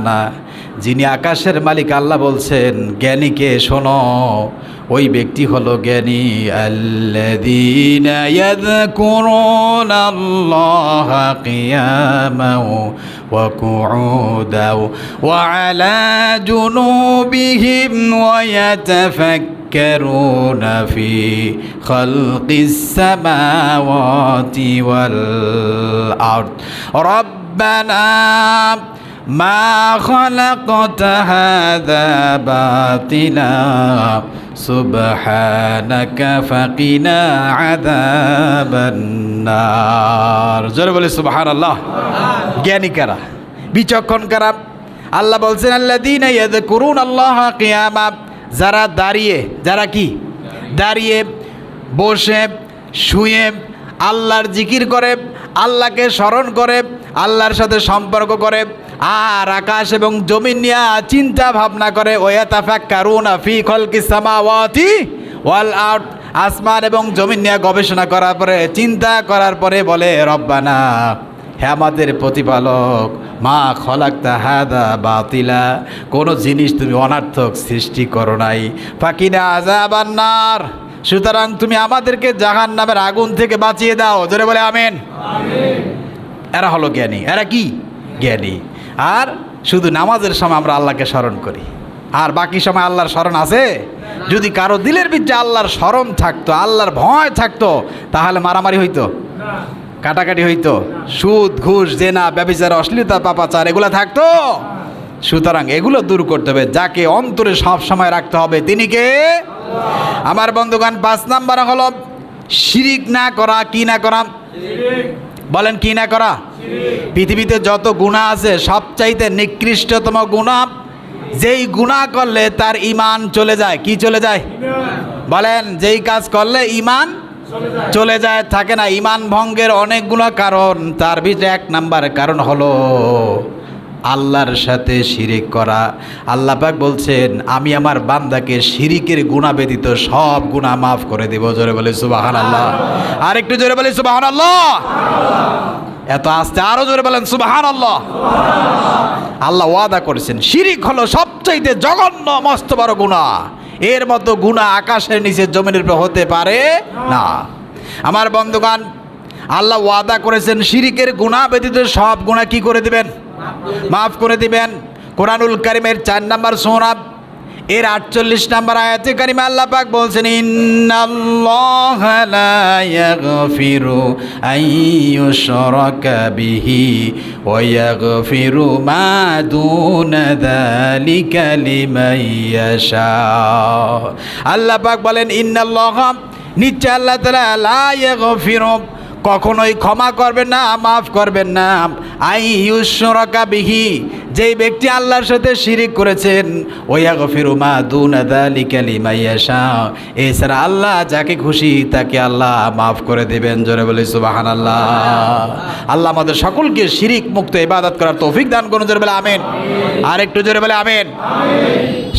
যিনি আকাশের মালিক আল্লাহ বলছেন জ্ঞানীকে শোনো, ওই ব্যক্তি হলো জ্ঞানী। আল্লাযীনা ইয়াযকুরুনাল্লাহা কিয়ামান ওয়া কুউদান ওয়া আলা জুনুবিহিম ওয়া ইয়াতাফাক্কারুনা ফি খালকিস সামাওয়াতি ওয়াল আরদ রাব্বানা মা খালাকতা হাযা বাতিলা সুবহানাকা ফাকিনা আযাবান নার। জোরে বলে সুবহানাল্লাহ। জ্ঞানী কারা? বিচক্ষণ কারা? আল্লাহ বলছেন আল্লাযীনা ইয়াযকুরুনাল্লাহা কিয়ামা, যারা দাঁড়িয়ে, যারা কি? দাঁড়িয়ে, বসে, শুয়ে আল্লাহর জিকির করে, আল্লাহকে স্মরণ করে, আল্লাহর সাথে সম্পর্ক করে, আর আকাশ এবং জমিন নিয়ে চিন্তা ভাবনা করে। ওয়াতাফাক্কারুনা ফি খালকিস সামাওয়াতি ওয়াল আরদ, আসমান এবং জমিন নিয়ে গবেষণা করার পরে, চিন্তা করার পরে বলে রব্বানা, হে আমাদের প্রতিপালক, মা খলাকতা হাযা বাতিলা, কোনো জিনিস তুমি অনার্থক সৃষ্টি করো নাই, ফাকিনা আযাবান নার, সুতরাং তুমি আমাদেরকে জাহান্নামের আগুন থেকে বাঁচিয়ে দাও। জোরে বলে আমিন। এরা হলো জ্ঞানী। এরা কি? জ্ঞানী। আর শুধু নামাজের সময় আমরা আল্লাহকে স্মরণ করি, আর বাকি সময় আল্লাহর স্মরণ আছে? যদি কারো দিলের ভিতরে আল্লাহর স্মরণ থাকতো, আল্লাহর ভয় থাকতো, তাহলে মারামারি হইতো, কাটাকাটি হইতো, সুদ, ঘুষ, জেনা, ব্যভিচার, অশ্লীলতা, পাপাচার এগুলো থাকতো? সুতরাং এগুলো দূর করতে হবে। যাকে অন্তরে সব সময় রাখতে হবে তিনি কে? আমার বন্ধুগণ, 5 নাম্বার হলো শিরিক না করা। কি না করা? বলেন, কি না করা? পৃথিবীতে যত গুনাহ আছে সবচাইতে নিকৃষ্টতম গুনাহ, যেই গুনাহ করলে তার ঈমান চলে যায়। কি চলে যায়? বলেন, যেই কাজ করলে ঈমান চলে যায়, থাকে না। ঈমান ভঙ্গের অনেকগুলো কারণ, তার ভিতরে 1 নাম্বার কারণ হলো আল্লাহর সাথে শিরিক করা। আল্লাহ পাক বলছেন আমি আমার বান্দাকে শিরিকের গুনাহ ব্যতীত সব গুনাহ মাফ করে দেব। জোরে বলে সুবহানাল্লাহ। আর একটু জোরে বলে সুবহানাল্লাহ। এত আস্তে আরো জোরে বলেন সুবহানাল্লাহ। আল্লাহ ওয়াদা করেছেন শিরিক হলো সবচাইতে জঘন্য মস্ত বড় গুনাহ। এর মতো গুনাহ আকাশের নিচে জমিনের উপর হতে পারে না। আমার বন্ধুগণ, আল্লাহ ওয়াদা করেছেন শিরিকের গুনাহ ব্যতীত সব গুনাহ কি করে দিবেন? মাফ করে দিবেন। কোরআনুল কারীমের 4 নম্বর সূরা এর 48 নম্বর আয়াতে কারিমা আল্লাহ পাক বলছেন ইন্নাল্লাহা লা ইয়াগফিরু আইয়ুশরাকা বিহি ওয়া ইয়াগফিরু মা দুনা যালিকা লিমান ইয়াশা। আল্লাহ পাক বলেন ইন্নাল্লাহা, নিশ্চয় আল্লাহ তাআলা লা ইয়াগফিরু, কখনোই ক্ষমা করবেন না, মাফ করবেন না। আই ইউশরাকা বিহি, যেই ব্যক্তি আল্লাহর সাথে শিরিক করেছেন, ওয়াগফিরু মা দুনা যালিকা লিমান ইয়াশা, এছাড়া আল্লাহ যাকে খুশি তাকে আল্লাহ মাফ করে দেবেন। জোরে বলি সুবহানাল্লাহ। আল্লাহ আমাদের সকলকে শিরিক মুক্ত ইবাদত করার তৌফিক দান করুন। জোরে বলে আমিন। আর একটু জোরে বলে আমিন।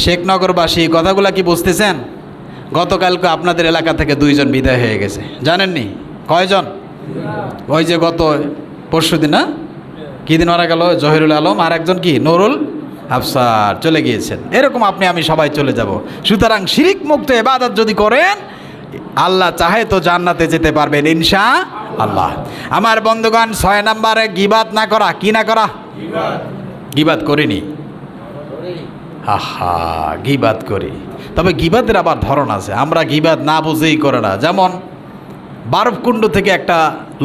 শেখনগরবাসী কথাগুলা কি বুঝতেছেন? গতকালকে আপনাদের এলাকা থেকে 2 জন বিদায় হয়ে গেছে, জানেননি? কয়জন? ওই যে গত পরশুদিন, না কি দিন মারা গেল জহিরুল আলম, আর একজন কি নুরুল আফসার চলে গিয়েছেন। এরকম আপনি আমি সবাই চলে যাব। সুতরাং শিরিক মুক্ত ইবাদত যদি করেন, আল্লাহ চাহে তো জান্নাতে যেতে পারবেন ইনশাআল্লাহ। আমার বন্ধুগণ, 6 নম্বরে গীবাত না করা। কি না করা? গীবাত করিনি। আহা, গীবাত করি, তবে গীবাতের আবার ধরন আছে। আমরা গীবাত না বুঝেই করে না। যেমন বারবকুণ্ড থেকে একটা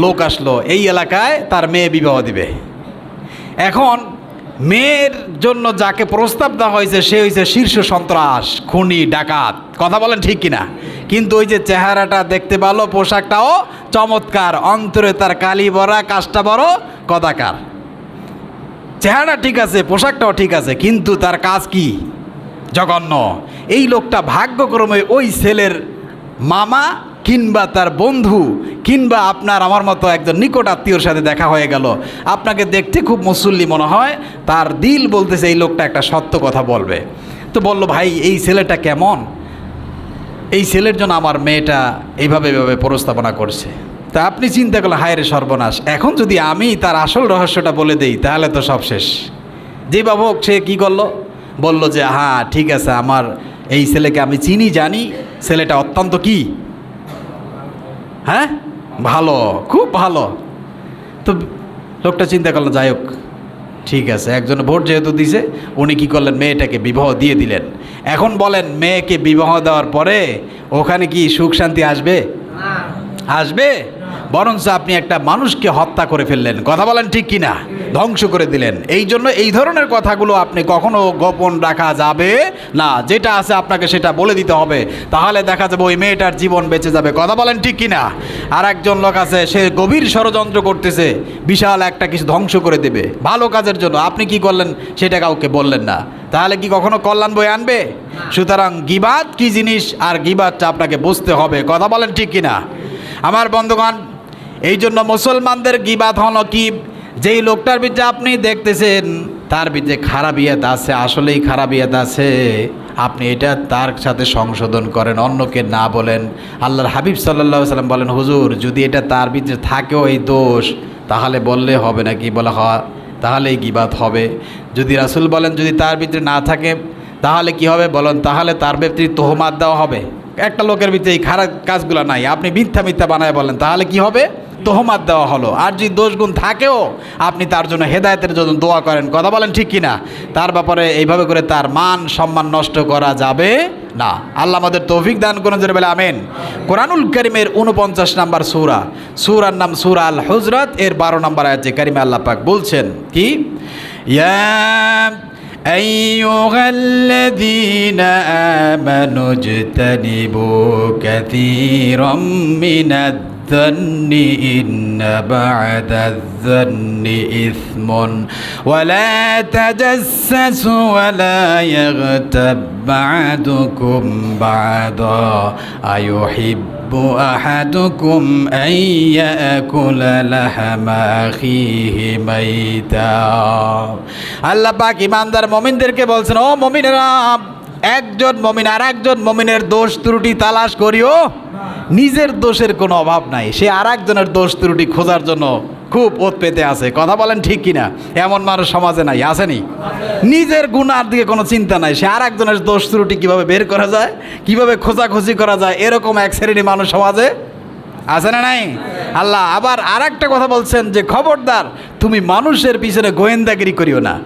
লোক আসলো, এই এলাকায় তার মেয়ে বিবাহ দিবে। এখন মেয়ের জন্য যাকে প্রস্তাব দেওয়া হয়েছে সে হয়েছে শীর্ষ সন্ত্রাস, খুনি, ডাকাত। কথা বলেন ঠিক কিনা? কিন্তু ওই যে চেহারাটা দেখতে ভালো, পোশাকটাও চমৎকার, অন্তরে তার কালি ভরা, কাজটা বড় কদাকার। চেহারা ঠিক আছে, পোশাকটাও ঠিক আছে, কিন্তু তার কাজ কি? জঘন্য। এই লোকটা ভাগ্যক্রমে ওই ছেলের মামা কিংবা তার বন্ধু কিংবা আপনার আমার মতো একজন নিকট আত্মীয়র সাথে দেখা হয়ে গেল। আপনাকে দেখতে খুব মুসল্লি মনে হয়, তার দিল বলতেছে এই লোকটা একটা সত্য কথা বলবে। তো বলল, ভাই এই ছেলেটা কেমন? এই ছেলের জন্য আমার মেয়েটা এইভাবে প্রস্তাবনা করছে। তা আপনি চিন্তা করলেন, হায় রে সর্বনাশ, এখন যদি আমি তার আসল রহস্যটা বলে দেই তাহলে তো সব শেষ। যে বাবু সে কী করলো? বলল যে হ্যাঁ ঠিক আছে, আমার এই ছেলেকে আমি চিনি, জানি, ছেলেটা অত্যন্ত কি, হ্যাঁ ভালো, খুব ভালো। তো লোকটা চিন্তা করলো, যাই হোক ঠিক আছে, একজন ভোট যেহেতু দিছে, উনি কী করলেন, মেয়েটাকে বিবাহ দিয়ে দিলেন। এখন বলেন, মেয়েকে বিবাহ দেওয়ার পরে ওখানে কি সুখ শান্তি আসবে? আসবে? বরঞ্চ আপনি একটা মানুষকে হত্যা করে ফেললেন। কথা বলেন ঠিক কিনা? ধ্বংস করে দিলেন। এই জন্য এই ধরনের কথাগুলো আপনি কখনো গোপন রাখা যাবে না। যেটা আছে আপনাকে সেটা বলে দিতে হবে, তাহলে দেখা যাবে ওই মেয়েটার জীবন বেঁচে যাবে। কথা বলেন ঠিক কিনা? আর একজন লোক আছে, সে গভীর ষড়যন্ত্র করতেছে, বিশাল একটা কিছু ধ্বংস করে দেবে ভালো কাজের জন্য। আপনি কি করলেন সেটা কাউকে বললেন না, তাহলে কি কখনো কল্যাণ বয়ে আনবে? সুতরাং গীবাত কি জিনিস আর গীবাতটা আপনাকে বুঝতে হবে। কথা বলেন ঠিক কিনা? আমার বন্ধুগণ, এই জন্য মুসলমানদের গীবাত হলো কি, যেই লোকটার ভিতরে আপনি দেখতেছেন তার ভিতরে খারাপিয়াত আছে, আসলেই খারাপিয়াত আছে, আপনি এটা তার সাথে সংশোধন করেন, অন্যকে না বলেন। আল্লাহর হাবিব সাল্লাল্লাহু আলাইহি সাল্লাম বলেন, হুজুর যদি এটা তার ভিতরে থাকেও এই দোষ, তাহলে বললে হবে না, কি বলা হয়, তাহলেই গীবাত হবে। যদি রাসূল বলেন যদি তার ভিতরে না থাকে তাহলে কি হবে বলেন, তাহলে তার ভিতরে তোহমাত দেওয়া হবে। একটা লোকের ভিতরে এই খারাপ কাজগুলো নাই, আপনি মিথ্যা মিথ্যা বানায় বলেন, তাহলে কি হবে? তোহমাত দেওয়া হলো। আর যদি দোষগুণ থাকেও আপনি তার জন্য হেদায়েতের জন্য দোয়া করেন। কথা বলেন ঠিক কিনা? তার ব্যাপারে এইভাবে করে তার মান সম্মান নষ্ট করা যাবে না। আল্লাহ আমাদের তৌফিক দান করুন, জোরে বলে আমিন। কোরআনুল কারীমের 49 নম্বর সূরা, সূরার নাম সূরা আল হুজরাত, এর 12 নম্বর আয়াতে কারিমে আল্লাহ পাক বলছেন কি, ইয়া আইয়ুহাল্লাযীনা আমানু ইজতানিবু কাসীরাম মিনাদ الظن إن بعد الظن إثم ولا تجسسوا ولا يغتب بعضكم بعضا أيحب أحدكم أن يأكل لحم أخيه ميتا। আল্লাহ পাক ইমানদার মুমিনদেরকে বলছেন, ও মুমিনেরা, একজন মুমিন আর একজন মুমিনের দোষ ত্রুটি তালাশ করিও। নিজের দোষের কোনো অভাব নাই, সে আর একজনের দোষ ত্রুটি খোঁজার জন্য খুব ওত পেতে আছে। কথা বলেন ঠিক কিনা? এমন মানুষ সমাজে নাই, আসেনি? নিজের গুনার দিকে কোনো চিন্তা নাই, সে আর একজনের দোষ ত্রুটি কীভাবে বের করা যায়, কীভাবে খোঁজাখুঁজি করা যায়, এরকম এক শ্রেণীর মানুষ সমাজে আছে না নাই? আল্লাহ আবার আর একটা কথা বলছেন যে খবরদার তুমি মানুষের পিছনে গোয়েন্দাগিরি করিও না।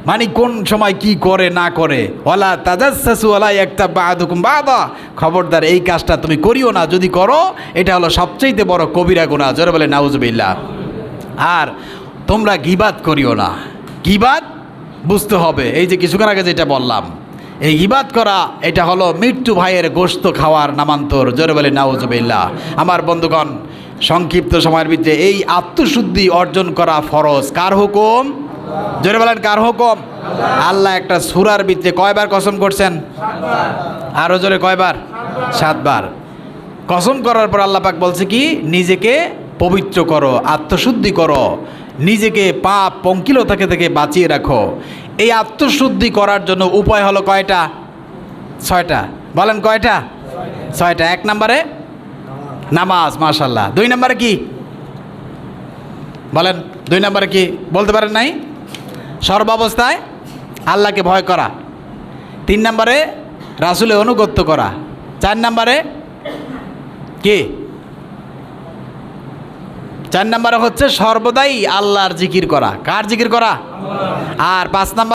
মানে কোন সময় কি করে না করে, ওয়ালা তাজাসসু ওয়ালা ইয়াগতাব বা'দুকুম বা'দা, খবরদার এই কাজটা তুমি করিও না। যদি করো এটা হলো সবচেয়ে বড় কবিরা গুনাহ। জোরে বলে নাউজুবিল্লাহ। আর তোমরা গীবাত করিও না। গীবাত বুঝতে হবে, এই যে কিছুক্ষণ আগে যেটা বললাম, এই গীবাত করা এটা হলো মৃত্যু ভাইয়ের গোশত খাওয়ার নামান্তর। জোরে বলে নাউজুবিল্লাহ। আমার বন্ধুগণ, সংক্ষিপ্ত সময়ের ভিতরে এই আত্মশুদ্ধি অর্জন করা ফরজ। কার হুকুম? জোরে বলেন, কার হুকুম? আল্লাহ একটা সূরার ভিতরে কয়বার কসম করছেন? আরো জোরে কয়বার? 7 বার। কসম করার পর আল্লাহ পাক বলছে কি, নিজেকে পবিত্র করো, আত্মশুদ্ধি করো, নিজেকে পাপ পঙ্কিলতা থেকে বাঁচিয়ে রাখো। এই আত্মশুদ্ধি করার জন্য উপায় হলো কয়টা? 6টা। বলেন কয়টা? 6টা। 1 নম্বরে নামাজ, মাশাআল্লাহ। 2 নম্বরে কি বলেন? 2 নম্বরে কি বলতে পারেন নাই? সর্বাবস্থায় আল্লাহকে ভয় করা। 3 নম্বরে রাসূলের অনুগত্য করা। 4 নম্বরে কি? 4 নম্বরে হচ্ছে সর্বদাই আল্লাহর জিকির করা। কার জিকির করা? আর 5 নম্বর